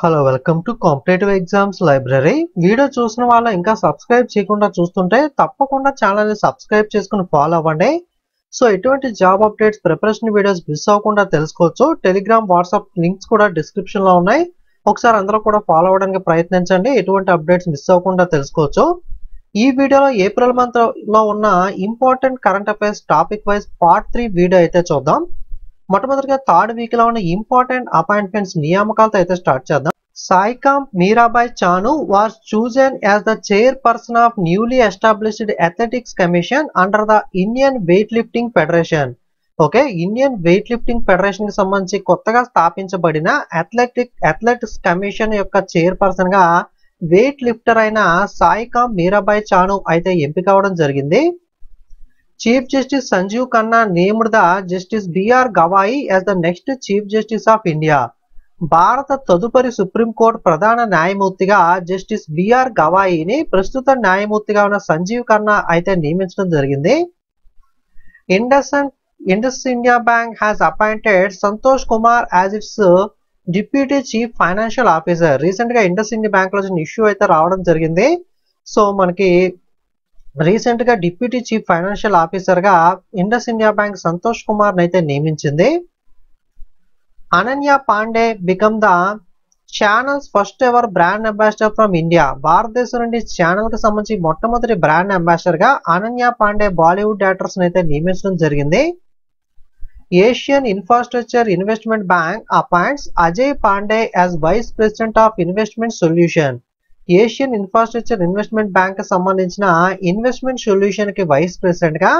Hello welcome to competitive exams library. Video చూసిన వాళ్ళు ఇంకా సబ్స్క్రైబ్ చేయకుండా చూస్తుంటే తప్పకుండా ఛానల్ ని సబ్స్క్రైబ్ చేసుకుని ఫాలో అవ్వండి. సో ఎటువంటి job updates preparation videos miss అవ్వకుండా తెలుసుకోవచ్చు. టెలిగ్రామ్ వాట్సాప్ లింక్స్ కూడా డిస్క్రిప్షన్ లో ఉన్నాయి. ఒకసారి అందరూ కూడా ఫాలో అవ్వడానికి ప్రయత్నించండి. ఎటువంటి అప్డేట్స్ మిస్ అవ్వకుండా తెలుసుకోవచ్చు. ఈ వీడియోలో ఏప్రిల్ మంత్ లో ఉన్న important current affairs topic wise part 3 video అయితే చూద్దాం. మొట్టమొదటిగా థర్డ్ వీక్ లో ఉన్న ఇంపార్టెంట్ అపాయింట్మెంట్స్ నియామకాలతో అయితే స్టార్ట్ చేద్దాం. Saikhom Mirabai Chanu was chosen as the chairperson of newly established athletics commission under the Indian weightlifting federation. Okay, Indian weightlifting federation కి సంబంధించి కొత్తగా స్థాపించబడిన అథ్లెటిక్స్ కమిషన్ యొక్క చైర్పర్సన్ గా వెయిట్ లిఫ్టర్ అయిన సాయికాం మీరాబాయ్ చాను అయితే ఎంపిక అవడం జరిగింది. Chief justice Sanjiv Khanna named the justice B R Gavai as the next chief justice of India. భారత తదుపరి సుప్రీంకోర్టు ప్రధాన న్యాయమూర్తిగా జస్టిస్ బిఆర్ గవాయిని ప్రస్తుత న్యాయమూర్తిగా ఉన్న సంజీవ్ ఖన్నా అయితే నియమించడం జరిగింది. Indus India bank has appointed Santosh Kumar as it's deputy chief financial officer. Recent గా ఇండస్ ఇండియా బ్యాంక్ లో ఇష్యూ అయితే రావడం జరిగింది. సో మనకి రీసెంట్ గా డిప్యూటీ చీఫ్ ఫైనాన్షియల్ ఆఫీసర్ గా Indus India bank Santosh Kumar అయితే నియమించింది. Ananya Pandey become the channels first ever brand ambassador from India. భారతదేశం నుండి ఛానల్ కి సంబంధించి మొట్టమొదటి బ్రాండ్ అంబాసిడర్ గా అనన్య పాండే బాలీవుడ్ యాక్టర్స్ అయితే నియమించడం జరిగింది. Asian infrastructure investment bank appoints Ajay Pandey as vice president of investment solution. Asian infrastructure investment bank కి సంబంధించిన ఇన్వెస్ట్మెంట్ సొల్యూషన్ కి వైస్ ప్రెసిడెంట్ గా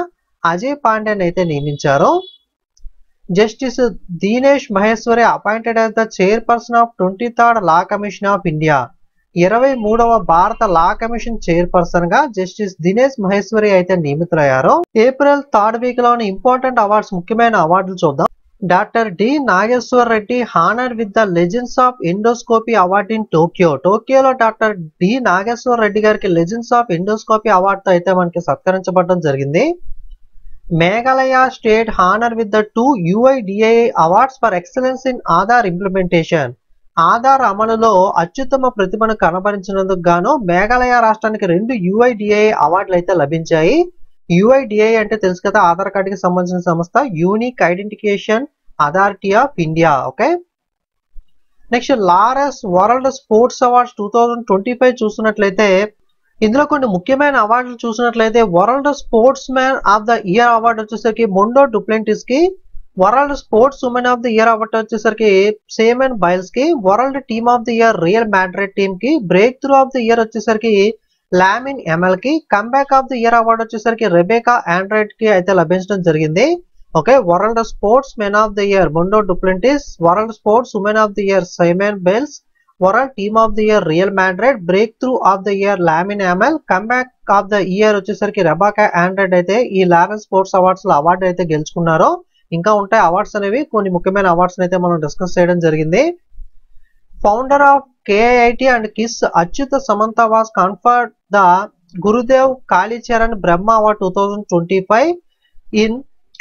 అజయ్ పాండేని అయితే నియమించారు. Justice Dinesh Maheshwari appointed as the chairperson of 23rd law commission of India. 23వ భారత లా కమిషన్ చైర్పర్సన్ గా జస్టిస్ దినేష్ మహేశ్వరి అయితే నియమితులయ్యారు. ఏప్రిల్ 3rd వీక్ లోని ఇంపార్టెంట్ అవార్డ్స్, ముఖ్యమైన అవార్డులు చూద్దాం. Doctor D Nageshwar Reddy honour with the legends of endoscopy award in Tokyo. టోక్యోలో డాక్టర్ డి నాగేశ్వర్ రెడ్డి గారికి లెజెండ్స్ ఆఫ్ ఎండోస్కోపీ అవార్డుతో అయితే మనకి సత్కరించబడడం జరిగింది. Meghalaya state honour with the 2 UIDAI awards for excellence in Aadhaar implementation. Aadhaar అమలులో అత్యుత్తమ ప్రతిభను కనబరిచినందుకు గాను మేఘాలయ రాష్ట్రానికి 2 UIDAI అవార్డులు అయితే లభించాయి. UIDAI అంటే తెలుసు కదా, ఆధార్ కార్డుకి సంబంధించిన సంస్థ, unique identification authority of India. Okay, next Laureus world sports awards 2025 చూసినట్లయితే ఇందులో కొన్ని ముఖ్యమైన అవార్డులు చూసినట్లయితే world sports man of the year award వచ్చేసరికి మొండో డుప్లెంటిస్ కి, world sports woman of the year award వచ్చేసరికి సేమెన్ బైల్స్ కి, world team of the year Real Madrid team కి, breakthrough of the year వచ్చేసరికి Lamine Yamal కి, comeback of the year award వచ్చేసరికి Rebecca Android కి అయితే లభించడం జరిగింది. Okay, world sports men of the year Mondo Duplantis, world sports woman of the year Simone Biles, world team of the year Real Madrid, breakthrough of the year Lamine Yamal, comeback of the year వచ్చేసరికి Rebecca Andrade అయితే ఈ Laureus sports awards లో award అయితే గెలుచుకున్నారు. ఇంకా ఉంటాయి awards అనేవి, కొన్ని ముఖ్యమైన అవార్డ్స్ అయితే మనం డిస్కస్ చేయడం జరిగింది. Founder of KIIT and KISS Achyuta Samanta was conferred the Gurudev Kalicharan Brahma award 2025 in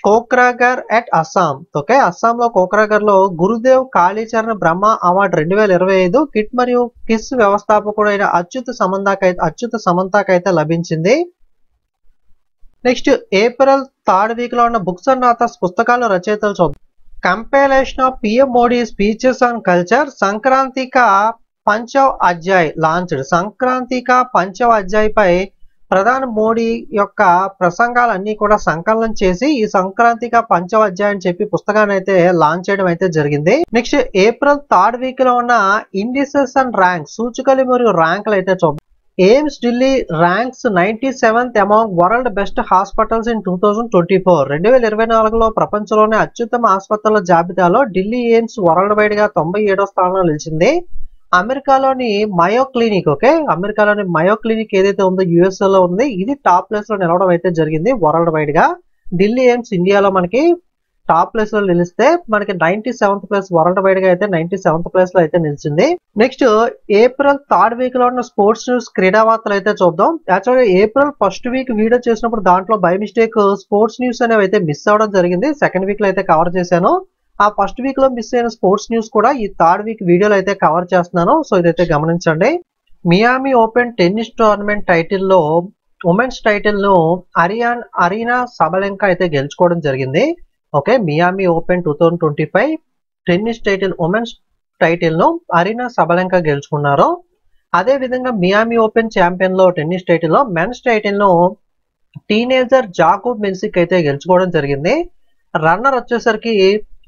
Kokrajhar at Assam. Okay, Assam లో కోక్రాగర్ లో గురుదేవ్ కాళీచరణ్ బ్రహ్మ అవార్డు 2025 కిట్ మరియు కిస్ వ్యవస్థాపకుడైన అచ్యుత సమంతకైతే లభించింది. నెక్స్ట్ ఏప్రిల్ 3rd వీక్ లో ఉన్న బుక్స్ అండ్ ఆథర్స్ పుస్తకాల రచయితలు చూద్దాం. Compilation of PM Modi speeches on culture, Sanskritik Panchav Adhyay launched. Sanskritik Panchav Adhyay పై ప్రధాని మోడీ యొక్క ప్రసంగాలన్నీ కూడా సంకలనం చేసి ఈ సంక్రాంతిక పంచవ్ అధ్యాయ్ అని చెప్పి పుస్తకాన్ని అయితే లాంచ్ చేయడం అయితే జరిగింది. నెక్స్ట్ ఏప్రిల్ 3rd వీక్ లో ఉన్న ఇండిసెస్ అండ్ ర్యాంక్స్, సూచికలు మరియు ర్యాంకులు అయితే చూద్దాం. AIIMS Delhi ranks 97th among world best hospitals in 2024. 2024లో ప్రపంచంలోనే అత్యుత్తమ ఆసుపత్రుల జాబితాలో ఢిల్లీ ఎయిమ్స్ వరల్డ్ వైడ్ గా 97వ స్థానంలో నిలిచింది. అమెరికాలోని మయో క్లినిక్, ఓకే, అమెరికాలోని మయో క్లినిక్ ఏదైతే ఉందో USA లో ఉంది, ఇది టాప్ ప్లేస్ లో నిలవడం అయితే జరిగింది వరల్డ్ వైడ్ గా. ఢిల్లీ ఎయిమ్స్ ఇండియాలో మనకి టాప్ ప్లేస్ లో నిలిస్తే మనకి 97th ప్లేస్, వరల్డ్ వైడ్ గా అయితే 97th ప్లేస్ లో అయితే నిలిచింది. నెక్స్ట్ ఏప్రిల్ 3rd వీక్ లో ఉన్న స్పోర్ట్స్ న్యూస్, క్రీడా వార్తలు అయితే చూద్దాం. యాక్చువల్గా ఏప్రిల్ 1st వీక్ వీడియో చేసినప్పుడు దాంట్లో బై మిస్టేక్ స్పోర్ట్స్ న్యూస్ అనేవి అయితే మిస్ అవడం జరిగింది. 2nd వీక్ లో అయితే కవర్ చేశాను. ఆ ఫస్ట్ వీక్ లో మిస్ అయిన స్పోర్ట్స్ న్యూస్ కూడా ఈ థర్డ్ వీక్ వీడియోలో అయితే కవర్ చేస్తున్నాను. సో ఇదైతే గమనించండి. మియామి ఓపెన్ టెన్నిస్ టోర్నమెంట్ టైటిల్లో ఉమెన్స్ టైటిల్ ను అరీనా సబలెంకా అయితే గెలుచుకోవడం జరిగింది. Okay, Miami open 2025 tennis title women's title ను అరీనా సబలెంకా గెలుచుకున్నారు. అదే విధంగా మియామి ఓపెన్ ఛాంపియన్ లో టెన్నిస్ టైటిల్ లో మెన్స్ టైటిల్ ను టీనేజర్ జాకోబ్ మెన్సిక్ అయితే గెలుచుకోవడం జరిగింది. రన్నర్ వచ్చేసరికి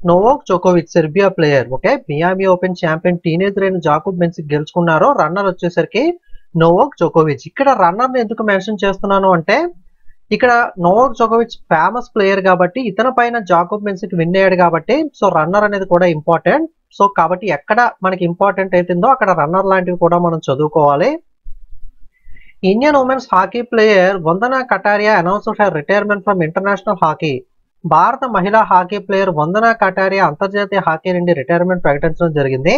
నోవాక్ జోకోవిచ్, Serbia player. Okay, Miami open champion teenager అయిన జాకోబ్ మెన్సిక్ గెలుచుకున్నారు. రన్నర్ వచ్చేసరికి నోవాక్ జోకోవిచ్. ఇక్కడ రన్నర్ ని ఎందుకు మెన్షన్ చేస్తున్నాను అంటే ఇక్కడ నోవాక్ జోకోవిచ్ ఫేమస్ ప్లేయర్ కాబట్టి ఇతని పైన జాకోబ్ మెన్సిక్ విన్ అయ్యాడు కాబట్టి సో రన్నర్ అనేది కూడా ఇంపార్టెంట్. సో కాబట్టి ఎక్కడ మనకి ఇంపార్టెంట్ అవుతుందో అక్కడ రన్నర్ లాంటివి కూడా మనం చదువుకోవాలి. Indian women's hockey player Vandana Kataria announced her retirement from international hockey. భారత మహిళా హాకీ ప్లేయర్ వందనా కటారియా అంతర్జాతీయ హాకీ నుండి రిటైర్మెంట్ ప్రకటించడం జరిగింది.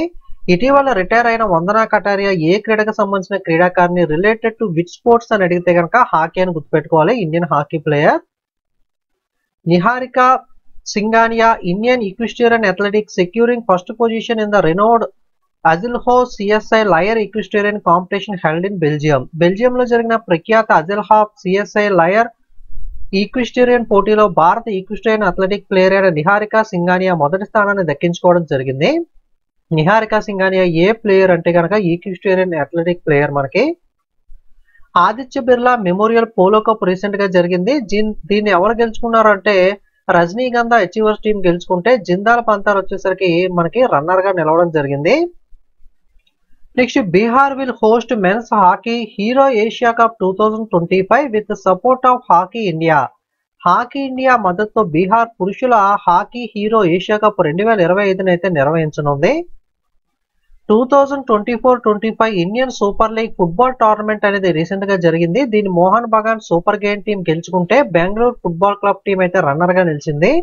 ఇటీవల రిటైర్ అయిన వందనా కటారియా ఏ క్రీడకు సంబంధించిన క్రీడాకారిని, రిలేటెడ్ టు విచ్ స్పోర్ట్స్ అని అడిగితే కనుక హాకీ అని గుర్తుపెట్టుకోవాలి. Indian hockey player. Niharika Singhania Indian equestrian athletics securing first position in the Renaud Agilho CSI Lier equestrian competition held in Belgium. బెల్జియంలో జరిగిన ప్రఖ్యాత అజిల్హా సిఎస్ఐ లయర్ ఈక్విస్టేరియన్ పోటీలో భారత ఈక్విస్టేరియన్ అథ్లెటిక్ ప్లేయర్ అయిన నిహారికా సింఘానియా మొదటి స్థానాన్ని దక్కించుకోవడం జరిగింది. నిహారికా సింఘానియా ఏ ప్లేయర్ అంటే కనుక ఈక్విస్టేరియన్ అథ్లెటిక్ ప్లేయర్. మనకి Aditya Birla memorial polo cup recent గా జరిగింది. దీన్ని ఎవరు గెలుచుకున్నారు అంటే రజనీగంధ అచీవర్స్ టీం గెలుచుకుంటే జిందాల్ పంతాల్ వచ్చేసరికి మనకి రన్నర్ గా నిలవడం జరిగింది. Next, Bihar will host men's hockey hero Asia cup 2025 with support of hockey India. Hockey India మద్దతుతో బీహార్ పురుషుల హాకీ హీరో ఏషియా కప్ 2025 అయితే నిర్వహించనుంది. 2024-25 Indian super league football tournament అనేది రీసెంట్ గా జరిగింది. దీన్ని Mohan Bagan super game team గెలుచుకుంటే బెంగళూరు ఫుట్బాల్ క్లబ్ టీం అయితే రన్నర్ గా నిలిచింది.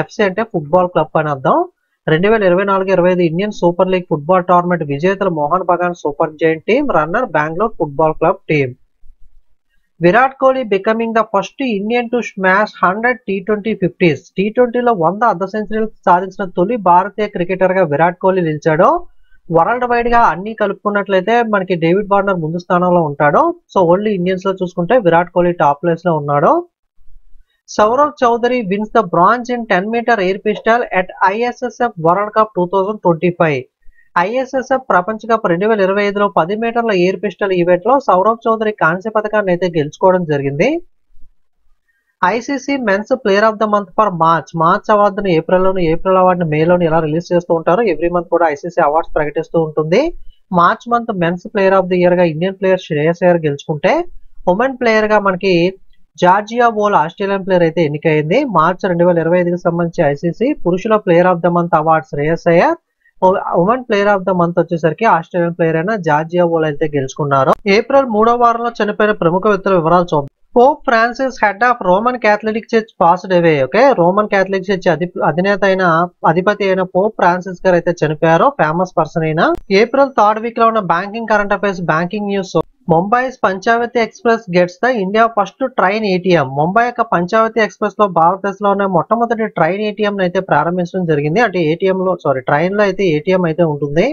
ఎఫ్సి అంటే ఫుట్బాల్ క్లబ్ అని అర్థం. 2024-25 Indian super league football tournament విజేతలు Mohun Bagan super giant team, runner Bengaluru football club team. Virat Kohli becoming the first Indian to smash 100 T20 50s. T20లో 100 అర్ధ సెంచరీలు సాధించిన తొలి భారతీయ క్రికెటర్ గా విరాట్ కోహ్లీ నిలిచాడు. వరల్డ్ వైడ్ గా అన్ని కలుపుకున్నట్లయితే మనకి డేవిడ్ వార్నర్ ముందు స్థానంలో ఉంటాడు. సో ఓన్లీ ఇండియన్స్ లో చూసుకుంటే విరాట్ కోహ్లీ టాప్ ప్లేస్ లో ఉన్నాడు. Saurabh Chaudhary wins the bronze in 10 metre air pistol at ISSF world cup 2025. ISSF ప్రపంచ కప్ 2025లో 10 మీటర్ల ఎయిర్ పిస్టల్ ఈవెంట్ లో సౌరవ్ చౌదరి కాంస్య పథకాన్ని అయితే గెలుచుకోవడం జరిగింది. ICC men's player of the month for March అవార్డును ఏప్రిల్ అవార్డును మేలోను ఇలా రిలీజ్ చేస్తూ ఉంటారు. ఎవ్రీ మంత్ కూడా ఐసీసీ అవార్డ్స్ ప్రకటిస్తూ ఉంటుంది. March month men's player of the year గా ఇండియన్ ప్లేయర్ శ్రేయస్ అయ్యర్ గెలుచుకుంటే ఉమెన్ ప్లేయర్ గా మనకి జార్జియా బోల్ ఆస్ట్రేలియన్ ప్లేయర్ అయితే ఎన్నికైంది. మార్చ్ 2025కి సంబంధించి ఐసీసీ పురుషుల player of the month award Shreyas Iyer, women player of the month వచ్చేసరికి ఆస్ట్రేలియన్ ప్లేయర్ అయిన జార్జియా బోల్ అయితే గెలుచుకున్నారు. ఏప్రిల్ 3వ వారంలో చనిపోయిన ప్రముఖ వ్యక్తుల వివరాలు చూద్దాం. Pope Francis head of Roman Catholic church passed away. Okay, Roman Catholic church అధిపతి అయిన పోప్ ఫ్రాన్సిస్ గారు అయితే చనిపోయారు. ఫేమస్ పర్సన్ అయిన. ఏప్రిల్ 3rd వీక్ లో ఉన్న banking current affairs, banking news. Mumbai's Panchavati express gets the India first train ATM. Mumbai యొక్క Panchavati express లో భారతదేశంలో ఉన్న మొట్టమొదటి ట్రైన్ ఏటీఎం అయితే ప్రారంభించడం జరిగింది. అంటే ట్రైన్ లో అయితే ఏటీఎం అయితే ఉంటుంది.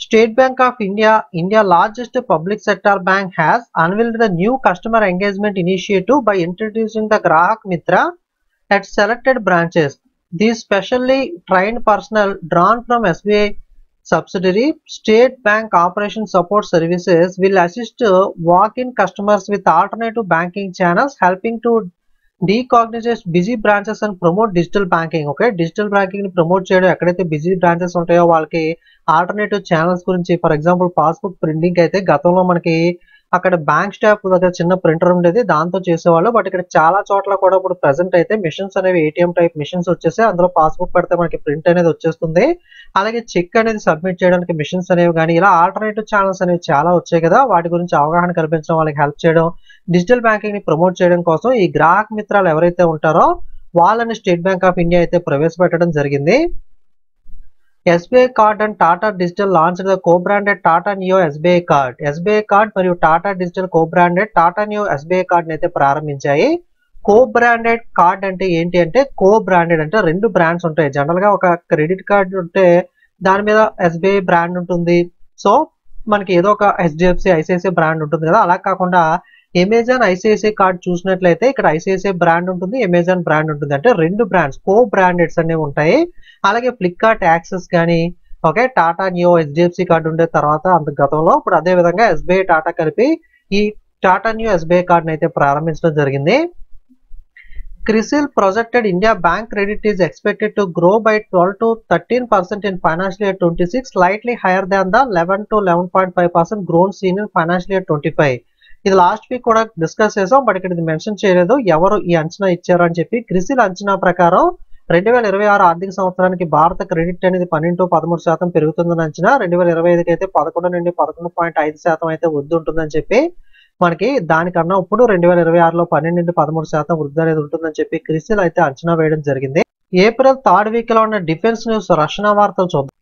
State Bank of India, India's largest public sector bank, has unveiled the new customer engagement initiative by introducing the Grahak Mitra at selected branches. These specially trained personnel drawn from SBI subsidiary State Bank Operation Support Services will assist walk-in customers with alternative banking channels, helping to decongest busy branches and promote digital banking. Okay, digital banking ని promote చేయడం, ఎక్కడైతే busy branches ఉంటాయో వాళ్ళకి alternative channels గురించి. For example passbook printing అయితే గతంలో మనకి అక్కడ బ్యాంక్ స్టాఫ్ దగ్గర చిన్న ప్రింటర్ ఉండేది, దాంతో చేసేవాళ్ళు. బట్ ఇక్కడ చాలా చోట్ల కూడా ఇప్పుడు ప్రెసెంట్ అయితే మిషన్స్ అనేవి ఏటీఎం టైప్ మిషన్స్ వచ్చేసి అందులో పాస్బుక్ పెడితే మనకి ప్రింట్ అనేది వచ్చేస్తుంది. అలాగే చెక్ అనేది సబ్మిట్ చేయడానికి మిషన్స్ అనేవి కానీ ఇలా ఆల్టర్నేటివ్ ఛానల్స్ అనేవి చాలా వచ్చాయి కదా, వాటి గురించి అవగాహన కల్పించడం, వాళ్ళకి హెల్ప్ చేయడం, డిజిటల్ బ్యాంకింగ్ ని ప్రమోట్ చేయడం కోసం ఈ గ్రాహక్ మిత్రాలు ఎవరైతే ఉంటారో వాళ్ళని స్టేట్ బ్యాంక్ ఆఫ్ ఇండియా అయితే ప్రవేశపెట్టడం జరిగింది. SBI card and Tata digital launch the co-branded Tata Neu SBI card. SBI card మరియు Tata digital co-branded Tata Neu SBI card అయితే ప్రారంభించాయి. కో బ్రాండెడ్ కార్డ్ అంటే ఏంటి అంటే, కో బ్రాండెడ్ అంటే రెండు బ్రాండ్స్ ఉంటాయి. జనరల్ గా ఒక క్రెడిట్ కార్డ్ ఉంటే దాని మీద ఎస్బీఐ బ్రాండ్ ఉంటుంది. సో మనకి ఏదో ఒక హెచ్డిఎఫ్సి ఐసిఐసిఐ బ్రాండ్ ఉంటుంది కదా, అలా కాకుండా అమెజాన్ ఐసిఐసిఐ కార్డ్ చూసినట్లయితే ఇక్కడ ఐసిఐసిఐ బ్రాండ్ ఉంటుంది, అమెజాన్ బ్రాండ్ ఉంటుంది. అంటే రెండు బ్రాండ్స్ కో బ్రాండెడ్స్ అనేవి ఉంటాయి. అలాగే ఫ్లిప్కార్ట్ యాక్సెస్ కానీ, okay, Tata neo HDFC card ఉండే తర్వాత అంత గతంలో, ఇప్పుడు అదే విధంగా ఎస్బీఐ టాటా కలిపి ఈ టాటా న్యూ ఎస్బీఐ కార్డును అయితే ప్రారంభించడం జరిగింది. CRISIL projected India bank credit is expected to grow by 12 to 13% in financial year 26, slightly higher than the 11 to 11.5% growth seen in financial year 25. ఇది లాస్ట్ వీక్ కూడా డిస్కస్ చేసాం, బట్ ఇక్కడ ఇది మెన్షన్ చేయలేదు ఎవరు ఈ అంచనా ఇచ్చారు అని చెప్పి. CRISIL అంచనా ప్రకారం 2026 ఆర్థిక సంవత్సరానికి భారత క్రెడిట్ అనేది 12 to 13% పెరుగుతుందని అంచనా. 2025కి అయితే 11 నుండి 11.5% అయితే వృద్ధి ఉంటుందని చెప్పి మనకి, దానికన్నా ఇప్పుడు 2026లో 12 నుండి 13% వృద్ధి అనేది ఉంటుందని చెప్పి CRISIL అయితే అంచనా వేయడం జరిగింది. ఏప్రిల్ థర్డ్ వీక్ లో ఉన్న డిఫెన్స్ న్యూస్ రక్షణ వార్తలు చూద్దాం.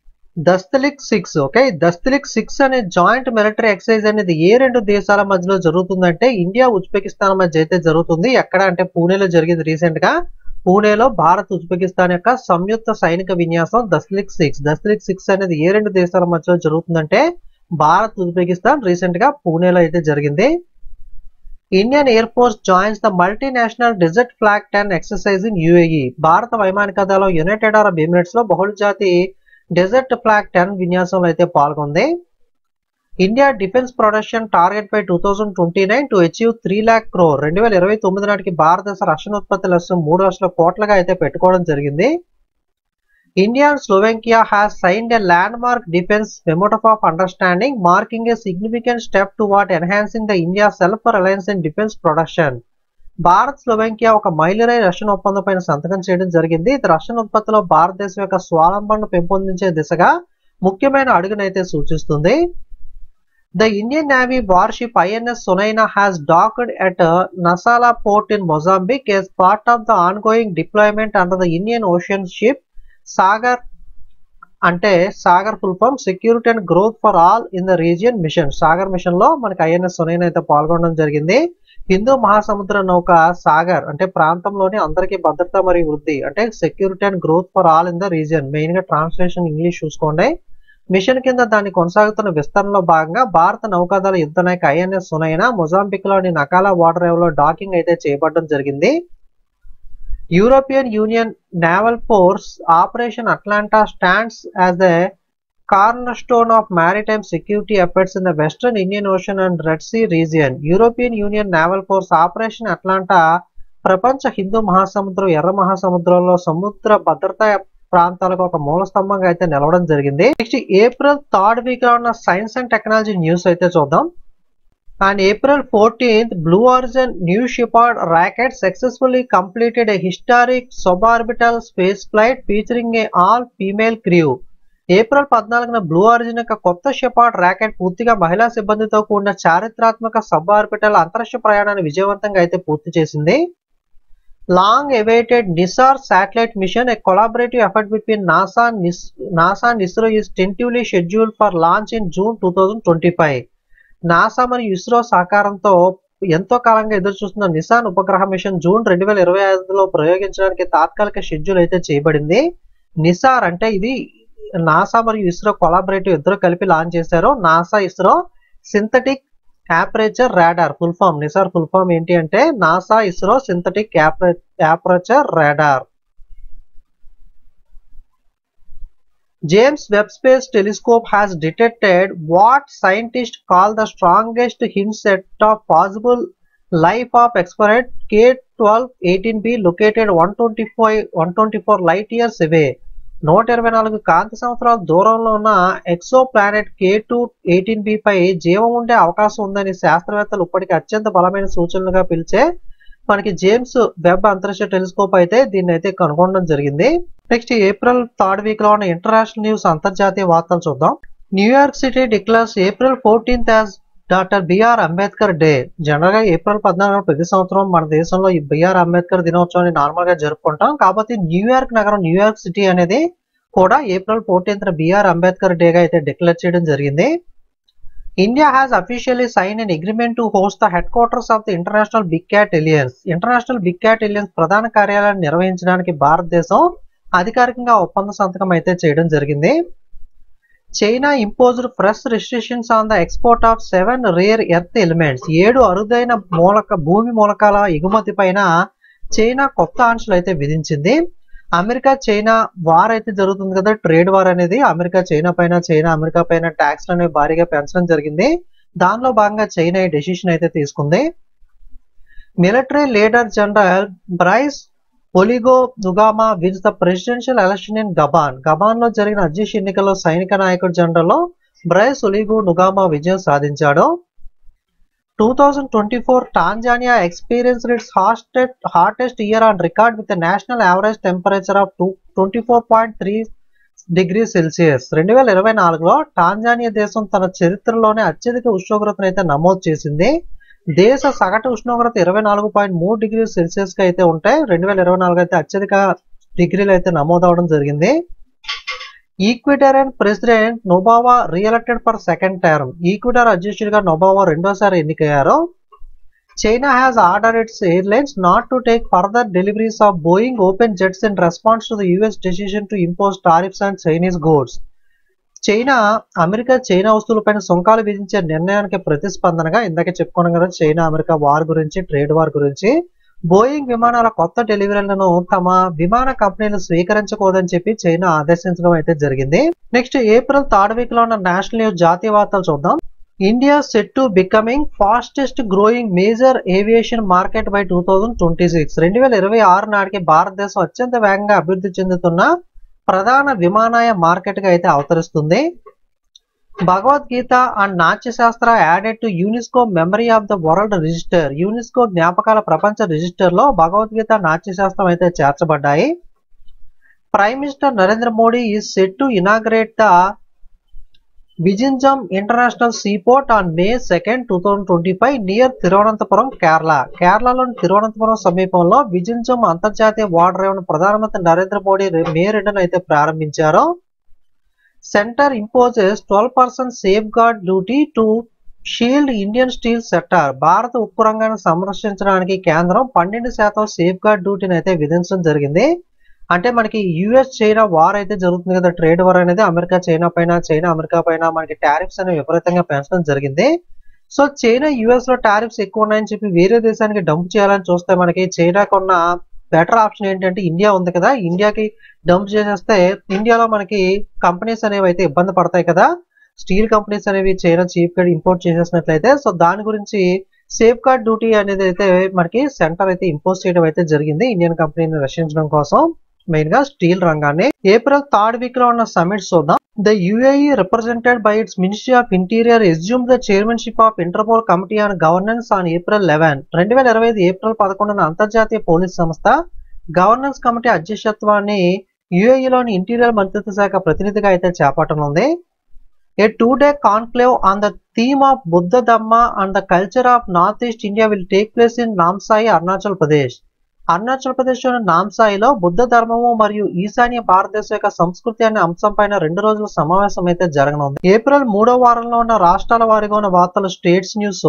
దస్తలిక్ 6, ఓకే, దస్తలిక్ 6 అనే జాయింట్ మిలిటరీ ఎక్సర్సైజ్ అనేది ఏ రెండు దేశాల మధ్యలో జరుగుతుందంటే ఇండియా ఉజ్బెకిస్తాన్ మధ్య అయితే జరుగుతుంది. ఎక్కడ అంటే పూణేలో జరిగింది రీసెంట్ గా. పూణేలో భారత్ ఉజ్బెకిస్తాన్ యొక్క సంయుక్త సైనిక విన్యాసం దస్తలిక్ 6. దస్తలిక్ 6 అనేది ఏ రెండు దేశాల మధ్యలో జరుగుతుందంటే భారత్ ఉజ్బెకిస్తాన్ రీసెంట్ గా పూణేలో అయితే జరిగింది. Indian air force joins the multinational desert flag 10 exercise in UAE. భారత వైమానిక దళం యునైటెడ్ అరబ్ ఎమిరేట్స్ లో బహుళజాతి డెజర్ట్ ఫ్లాగ్ 10 విన్యాసంలో అయితే పాల్గొంది. India defence production target by 2029 to achieve 3 lakh crore. 2029 నాటికి భారతదేశ రక్షణ ఉత్పత్తి లక్ష్యం 3 లక్షల కోట్లుగా అయితే పెట్టుకోవడం జరిగింది. India and Slovakia has signed a landmark defense memorandum of understanding, marking a significant step toward enhancing the India's self-reliance in defense production. Bharat Slovakia ఒక మైలురాయి రక్షణ ఒప్పందం పైన సంతకం చేయడం జరిగింది. ఇది రక్షణ ఉత్పత్తిలో భారతదేశం యొక్క స్వావలంబనను పెంపొందించే దిశగా ముఖ్యమైన అడుగునైతే సూచిస్తుంది. The Indian Navy warship INS Sonaina has docked at Nassala port in Mozambique as part of the ongoing deployment under the Indian Ocean ship Sagar అంటే Sagar full form security and growth for all in the region mission. Sagar mission లో మనకి INS సొనైనా అయితే పాల్గొనడం జరిగింది. హిందూ మహాసముద్ర నౌక సాగర్ అంటే ప్రాంతంలోని అందరికీ భద్రత మరియు వృద్ధి అంటే security and growth for all in the region. Main గా ట్రాన్స్లేషన్ ఇంగ్లీష్ చూసుకోండి. మిషన్ కింద దాన్ని కొనసాగుతున్న విస్తరణలో భాగంగా భారత నౌకాదళ యుద్ధ నాయక ఐఎన్ఎస్ సొనైనా మొజాంబిక్ లోని నకాలా వాటర్ వేవ్ లో డాకింగ్ అయితే చేయబడడం జరిగింది. European Union Naval Force Operation Atlanta stands as a cornerstone of maritime security efforts in the Western Indian Ocean and Red Sea region. European Union Naval Force Operation Atlanta ప్రపంచ హిందూ మహాసముద్రం, ఎర్ర మహాసముద్రంలో సముద్ర భద్రతా ప్రాంతాలకు ఒక మూల స్తంభంగా అయితే నిలవడం జరిగింది. నెక్స్ట్ ఏప్రిల్ థర్డ్ వీక్ లో ఉన్న సైన్స్ అండ్ టెక్నాలజీ న్యూస్ అయితే చూద్దాం. On April 14th, Blue Origin New Shepard rocket successfully completed a historic suborbital spaceflight featuring a all-female crew. April 14న బ్లూ ఆరిజిన్ యొక్క కొత్త షెపార్డ్ రాకెట్ పూర్తిగా మహిళా సిబ్బందితో కూడిన చారిత్రాత్మక సబార్బిటల్ అంతరిక్ష ప్రయాణాన్ని విజయవంతంగా అయితే పూర్తి చేసింది. Long awaited NISAR satellite mission, a collaborative effort between NASA and ISRO is tentatively scheduled for launch in June 2025. NASA మరియు ఇస్రో సహకారంతో ఎంతో కాలంగా ఎదురు చూస్తున్న నిసాన్ ఉపగ్రహ మిషన్ జూన్ 2025లో ప్రయోగించడానికి తాత్కాలిక షెడ్యూల్ అయితే చేయబడింది. నిసార్ అంటే ఇది నాసా మరియు ఇస్రో కొలాబరేటివ్ ఇద్దరు కలిపి లాంచ్ చేశారు. NASA ISRO synthetic aperture radar full form. NISAR full form ఏంటి అంటే NASA ISRO synthetic aperture radar. James Webb Space Telescope has detected what scientists call the strongest hint set of possible life of exoplanet K12-18b located 124 light years away. 124 కాంతి సంవత్సరాల దూరంలో ఉన్న exoplanet K2-18b పై జీవం ఉండే అవకాశం ఉందని శాస్త్రవేత్తలు ఇప్పటికీ అత్యంత బలమైన సూచనలుగా పిలిచే మనకి జేమ్స్ వెబ్ అంతరిక్ష టెలిస్కోప్ అయితే దీన్ని అయితే కనుగొనడం జరిగింది. నెక్స్ట్ ఏప్రిల్ థర్డ్ వీక్ లో ఉన్న ఇంటర్నేషనల్ న్యూస్ అంతర్జాతీయ వార్తలు చూద్దాం. New York city declares April 14th as doctor B R Ambedkar day. General గా ఏప్రిల్ 14 ప్రతి సంవత్సరం మన దేశంలో ఈ బిఆర్ అంబేద్కర్ దినోత్సవాన్ని నార్మల్ గా జరుపుకుంటాం. కాబట్టి న్యూయార్క్ నగరం న్యూయార్క్ సిటీ అనేది కూడా ఏప్రిల్ 14th బిఆర్ అంబేద్కర్ డేగా అయితే డిక్లేర్ చేయడం జరిగింది. India has officially signed an agreement to host the headquarters of the International Big Cat Alliance. International Big Cat Alliance ప్రధాన కార్యాలయాన్ని నిర్వహించడానికి భారతదేశం అధికారికంగా ఒప్పంద సంతకం అయితే చేయడం జరిగింది. China imposed fresh restrictions on the export of 7 rare earth elements. 7 అరుదైన భూమి మూలకాల ఎగుమతి పైన చైనా కొత్త ఆంక్షలు అయితే విధించింది. అమెరికా చైనా వార్ అయితే జరుగుతుంది కదా, ట్రేడ్ వార్ అనేది. అమెరికా చైనా పైన, చైనా అమెరికా పైన ట్యాక్స్ అనేవి భారీగా పెంచడం జరిగింది. దానిలో భాగంగా చైనా ఈ డెసిషన్ అయితే తీసుకుంది. Military leader general Brice Oligui Nguema wins the presidential election in Gabon. Gabon లో జరిగిన అధ్యక్ష ఎన్నికల్లో సైనిక నాయకుడు జనరల్ బ్రైస్ ఒలిగో నుగామా విజయం సాధించాడు. 2024 Tanzania experienced its hottest year on record with a national average temperature of 24.3 degrees Celsius. 2024లో Tanzania దేశం తన చరిత్రలోనే అత్యధిక ఉష్ణోగ్రతను అయితే నమోదు చేసింది. దేశ సగటు ఉష్ణోగ్రత 24.3 డిగ్రీ సెల్సియస్ కి అయితే ఉంటాయి. 2024 అయితే అత్యధిక డిగ్రీలు అయితే నమోదవడం జరిగింది. Ecuadorian president Noboa re-elected for second term. Ecuador అధ్యక్షుడిగా నొబావా రెండోసారి ఎన్నికయ్యారు. China has ordered its airlines not to take further deliveries of Boeing open jets in response to the US decision to impose tariffs on Chinese goods. America China వస్తువులపైన సుంకాలు విధించే నిర్ణయానికి ప్రతిస్పందనగా ఇందాక చెప్పుకున్నాం కదా, చైనా అమెరికా వార్ గురించి, trade war గురించి, బోయింగ్ విమానాల కొత్త డెలివరీలను తమ విమాన కంపెనీలు స్వీకరించకూడదని చెప్పి చైనా ఆదేశించడం అయితే జరిగింది. నెక్స్ట్ ఏప్రిల్ 3rd వీక్ లో ఉన్న నేషనల్ న్యూస్ జాతీయ వార్తలు చూద్దాం. India set to becoming fastest growing major aviation market by 2026. 2026 నాటికి భారతదేశం అత్యంత వేగంగా అభివృద్ధి చెందుతున్న ప్రధాన విమానయాన మార్కెట్ గా అయితే అవతరిస్తుంది. Bhagavad Gita and Natyashastra added to UNESCO memory of the world register. UNESCO జ్ఞాపకాల ప్రపంచ రిజిస్టర్ లో భగవద్గీత, నాట్యశాస్త్రం అయితే చేర్చబడ్డాయి. Prime minister Narendra Modi is set to inaugurate the Vizhinjam international seaport on May 2, 2025 near Thiruvananthapuram, Kerala. కేరళలోని తిరువనంతపురం సమీపంలో విజింజమ్ అంతర్జాతీయ ఓడరేవును ప్రధానమంత్రి నరేంద్ర మోడీ May 2 అయితే ప్రారంభించారు. Centre imposes 12% safeguard duty to shield Indian steel sector. భారత ఉక్కు రంగాన్ని సంరక్షించడానికి కేంద్రం 12% సేఫ్ గార్డ్ డ్యూటీని అయితే విధించడం జరిగింది. అంటే మనకి యుఎస్ చైనా వార్ అయితే జరుగుతుంది కదా, ట్రేడ్ వార్ అనేది. అమెరికా చైనా పైన, చైనా అమెరికా పైన మనకి టారిఫ్స్ అనేవి విపరీతంగా పెంచడం జరిగింది. సో చైనా యుఎస్ లో టారిఫ్స్ ఎక్కువ ఉన్నాయని చెప్పి వేరే దేశానికి డంప్ చేయాలని చూస్తే మనకి చైనాకున్న బెటర్ ఆప్షన్ ఏంటంటే ఇండియా ఉంది కదా, ఇండియాకి డంప్ చేసేస్తే ఇండియాలో మనకి కంపెనీస్ అనేవి అయితే ఇబ్బంది పడతాయి కదా, స్టీల్ కంపెనీస్ అనేవి చైనా చీప్ గా ఇంపోర్ట్ చేసేసినట్లయితే. సో దాని గురించి సేఫ్ గార్డ్ డ్యూటీ అనేది అయితే మనకి సెంటర్ అయితే ఇంపోజ్ చేయడం అయితే జరిగింది ఇండియన్ కంపెనీని రక్షించడం కోసం, మెయిన్ గా స్టీల్ రంగాన్ని. ఏప్రిల్ 3rd వీక్ లో ఉన్న సమిట్స్ చూద్దాం. The UAE represented by its ministry of interior assume the chairmanship of Interpol committee on governance on April 11. 2025 April 11న అంతర్జాతీయ పోలీస్ సంస్థ గవర్నెన్స్ కమిటీ అధ్యక్షత్వాన్ని యుఏఈలోని ఇంటీరియర్ మంత్రిత్వ శాఖ ప్రతినిధిగా అయితే చేపట్టనుంది. A 2-day conclave on the theme of Buddha Dhamma and the culture of Northeast India will take place in Namsai, Arunachal Pradesh. Arunachal Pradesh లోని నామ్సాయిలో బుద్ధ ధర్మము మరియు ఈశాన్య భారతదేశం యొక్క సంస్కృతి అనే అంశం పైన 2 రోజుల సమావేశం అయితే జరగనుంది. ఏప్రిల్ 3వ వారంలో ఉన్న రాష్ట్రాల వారీగా ఉన్న వార్తలు states news.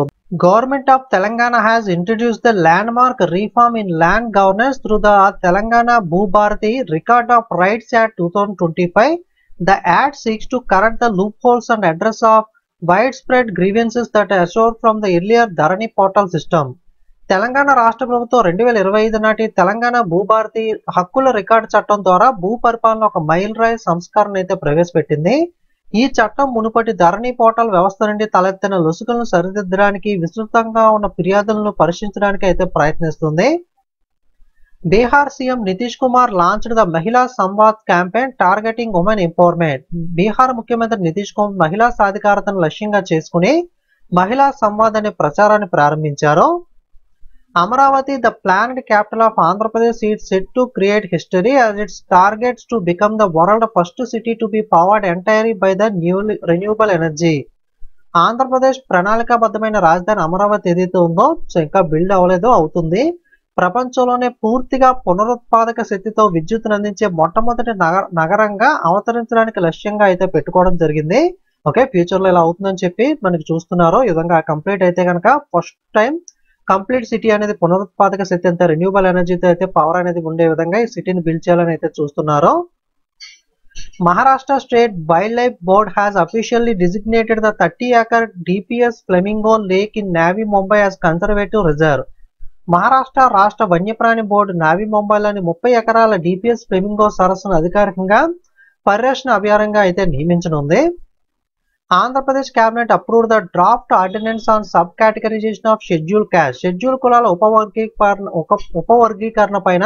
Government of Telangana has introduce the land mark reform in land governance through the Telangana Bhubharati record of rights act 2025. The act seeks to correct the loopholes and address of widespread grievances that arose from the earlier Dharani portal system. Telangana రాష్ట్ర ప్రభుత్వం 2025 నాటి తెలంగాణ భూభారతి హక్కుల record చట్టం ద్వారా భూ పరిపాలన ఒక మైలురాయి సంస్కరణ అయితే ప్రవేశపెట్టింది. ఈ చట్టం మునుపటి ధరణి పోర్టల్ వ్యవస్థ నుండి తలెత్తిన లొసుగులను సరిదిద్దడానికి, విస్తృతంగా ఉన్న ఫిర్యాదులను పరిశీలించడానికి అయితే ప్రయత్నిస్తుంది. Bihar CM Nitish Kumar launched the Mahila Samvad campaign targeting women empowerment. Bihar ముఖ్యమంత్రి నితీష్ కుమార్ మహిళా సాధికారతను లక్ష్యంగా చేసుకుని మహిళా సంవాద్ అనే ప్రచారాన్ని ప్రారంభించారు. Amaravati, the planned capital of Andhra Pradesh, is set to create history as its targets to become the world first city to be powered entirely by the renewable energy. Andhra Pradesh ప్రణాళికాబద్ధమైన రాజధాని అమరావతి ఏదైతే ఉందో ఇంకా బిల్డ్ అవ్వలేదో అవుతుంది. ప్రపంచంలోనే పూర్తిగా పునరుత్పాదక శక్తితో విద్యుత్తును అందించే మొట్టమొదటి నగరంగా అవతరించడానికి లక్ష్యంగా అయితే పెట్టుకోవడం జరిగింది. ఓకే, ఫ్యూచర్ లో ఇలా అవుతుందని చెప్పి మనకి చూస్తున్నారు. ఈ విధంగా కంప్లీట్ అయితే కనుక ఫస్ట్ టైం కంప్లీట్ సిటీ అనేది పునరుత్పాదక శక్తి అంతా రెన్యూబుల్ ఎనర్జీతో అయితే పవర్ అనేది ఉండే విధంగా ఈ సిటీని బిల్డ్ చేయాలని అయితే చూస్తున్నారు. Maharashtra State Wildlife Board has officially designated the 30-acre DPS Flamingo Lake in Navi Mumbai as conservative reserve. Maharashtra రాష్ట్ర వన్యప్రాణి బోర్డు నావీ ముంబైలోని 30 ఎకరాల డిపిఎస్ ఫ్లెమింగో సరస్సును అధికారికంగా పరిరక్షణ అభయారణ్యంగా అయితే నియమించనుంది. Andhra Pradesh cabinet approved the draft ordinance on sub categorisation of schedule caste. Schedule కులాల ఉపవర్గీకరణ పైన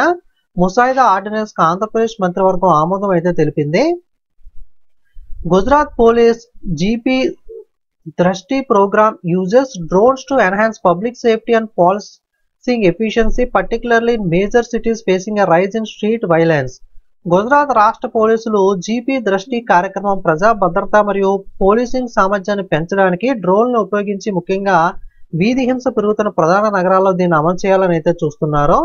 ముసాయిదా ఆర్డినెన్స్ కు ఆంధ్రప్రదేశ్ మంత్రివర్గం ఆమోదం అయితే తెలిపింది. Gujarat police GP Drishti programme uses drones to enhance public safety and policing efficiency, particularly in major cities facing a rise in street violence. Gujarat రాష్ట్ర పోలీసులు జీపీ దృష్టి కార్యక్రమం ప్రజా భద్రత మరియు పోలీసింగ్ సామర్థ్యాన్ని పెంచడానికి డ్రోన్లను ఉపయోగించి ముఖ్యంగా వీధి హింస పెరుగుతున్న ప్రధాన నగరాల్లో దీన్ని అమలు చేయాలని అయితే చూస్తున్నారు.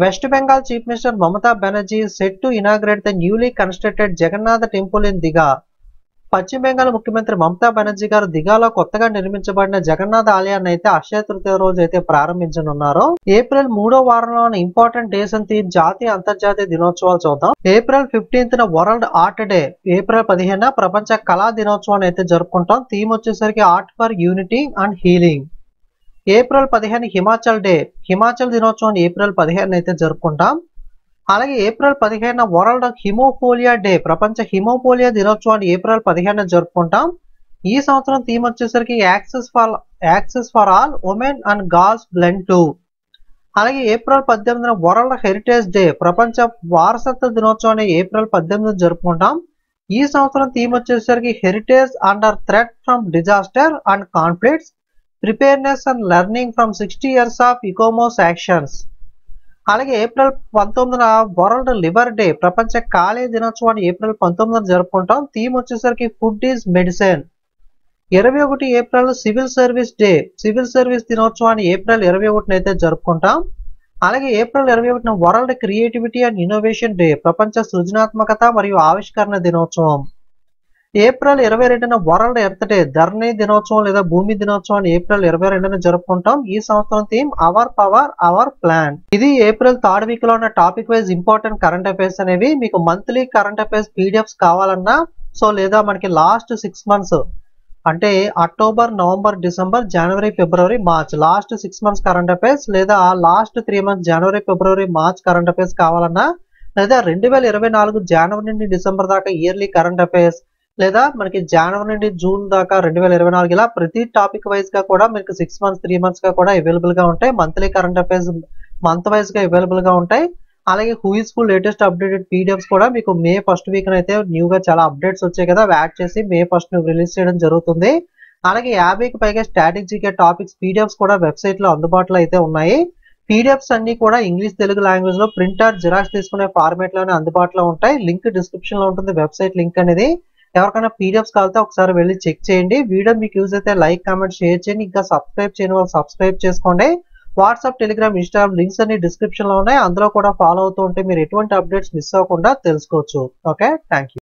West Bengal chief minister Mamata Banerjee set to inaugurate the newly constructed Jagannath temple in Digha. పశ్చిమ బెంగాల్ ముఖ్యమంత్రి మమతా బెనర్జీ గారు దిఘాలో కొత్తగా నిర్మించబడిన జగన్నాథ ఆలయాన్ని అయితే అక్షయ తృతీయ రోజు అయితే ప్రారంభించనున్నారు. ఏప్రిల్ 3వ వారంలోని ఇంపార్టెంట్ డేస్ అని జాతీయ అంతర్జాతీయ దినోత్సవాలు చూద్దాం. ఏప్రిల్ 15న వరల్డ్ ఆర్ట్ డే, ఏప్రిల్ 15న ప్రపంచ కళా దినోత్సవాన్ని అయితే జరుపుకుంటాం. థీమ్ వచ్చేసరికి art for unity and healing. April 15 Himachal day, Himachal దినోత్సవాన్ని ఏప్రిల్ 15 అయితే జరుపుకుంటాం. అలాగే ఏప్రిల్ 15 వరల్డ్ హిమోఫోలియా డే, ప్రపంచ హిమోఫోలియా దినోత్సవాన్ని ఏప్రిల్ 15 జరుపుకుంటాం. ఈ సంవత్సరం థీమ్ వచ్చేసరికి access for all women and girls bleed too. అలాగే ఏప్రిల్ 18 వరల్డ్ హెరిటేజ్ డే, ప్రపంచ వారసత్వ దినోత్సవాన్ని ఏప్రిల్ 18 జరుపుకుంటాం. ఈ సంవత్సరం థీమ్ వచ్చేసరికి heritage under threat from disaster and conflicts, preparedness and learning from 60 years of ICOMOS actions. అలాగే ఏప్రిల్ 19 వరల్డ్ లివర్ డే, ప్రపంచ కాలేయ దినోత్సవాన్ని ఏప్రిల్ 19 జరుపుకుంటాం. థీమ్ వచ్చేసరికి food is medicine. 21 April civil service day, civil service దినోత్సవాన్ని April 21 అయితే జరుపుకుంటాం. అలాగే April 21 world creativity and innovation day, ప్రపంచ సృజనాత్మకత మరియు ఆవిష్కరణ దినోత్సవం. ఏప్రిల్ 22 వరల్డ్ ఎర్త్ డే, ధరణి దినోత్సవం లేదా భూమి దినోత్సవాన్ని ఏప్రిల్ 22 జరుపుకుంటాం. ఈ సంవత్సరం theme our power our plan. ఇది ఏప్రిల్ 3rd వీక్ లో ఉన్న topic wise important current affairs అనేవి. మీకు మంత్లీ కరెంట్ అఫైర్స్ పీడిఎఫ్స్ కావాలన్నా లేదా మనకి లాస్ట్ 6 months అంటే అక్టోబర్, నవంబర్, డిసెంబర్, జనవరి, ఫిబ్రవరి, March last 6 months current affairs, లేదా లాస్ట్ 3 months జనవరి, ఫిబ్రవరి, మార్చ్ కరెంట్ అఫైర్స్ కావాలన్నా, లేదా 2024 జనవరి నుండి డిసెంబర్ దాకా ఇయర్లీ కరెంట్ అఫైర్స్, లేదా మనకి జనవరి నుండి జూన్ దాకా 2024 ఇలా ప్రతి టాపిక్ వైజ్ గా కూడా మీకు 6 months 3 months గా కూడా అవైలబుల్ గా ఉంటాయి. Monthly current affairs month wise గా అవైలబుల్ గా ఉంటాయి. అలాగే హూయిస్ఫుల్ లేటెస్ట్ అప్డేటెడ్ పీడిఎఫ్స్ కూడా మీకు మే 1st వీక్ అయితే న్యూగా చాలా అప్డేట్స్ వచ్చాయి కదా, యాడ్ చేసి మే 1st రిలీజ్ చేయడం జరుగుతుంది. అలాగే 50కి పైగా స్టాటిక్ జీకే టాపిక్స్ పీడిఎఫ్స్ కూడా వెబ్సైట్ లో అందుబాటులో అయితే ఉన్నాయి. పీడిఎఫ్స్ అన్ని కూడా ఇంగ్లీష్, తెలుగు లాంగ్వేజ్ లో ప్రింటర్ జిరాక్స్ తీసుకునే ఫార్మేట్ లోనే అందుబాటులో ఉంటాయి. లింక్ డిస్క్రిప్షన్ లో ఉంటుంది, వెబ్సైట్ లింక్ అనేది. ఎవరికైనా పీడిఎఫ్స్ కావాలంటే ఒకసారి వెళ్ళి చెక్ చేయండి. వీడియో మీకు యూజ్ అయితే లైక్, కామెంట్, షేర్ చేయండి. ఇంకా సబ్స్క్రైబ్ చేయని వాళ్ళు సబ్స్క్రైబ్ చేసుకోండి. వాట్సాప్, టెలిగ్రామ్, ఇన్స్టాగ్రామ్ లింక్స్ అన్ని డిస్క్రిప్షన్ లో ఉన్నాయి. అందులో కూడా ఫాలో అవుతూ ఉంటే మీరు ఎటువంటి అప్డేట్స్ మిస్ అవ్వకుండా తెలుసుకోవచ్చు. Okay, thank you.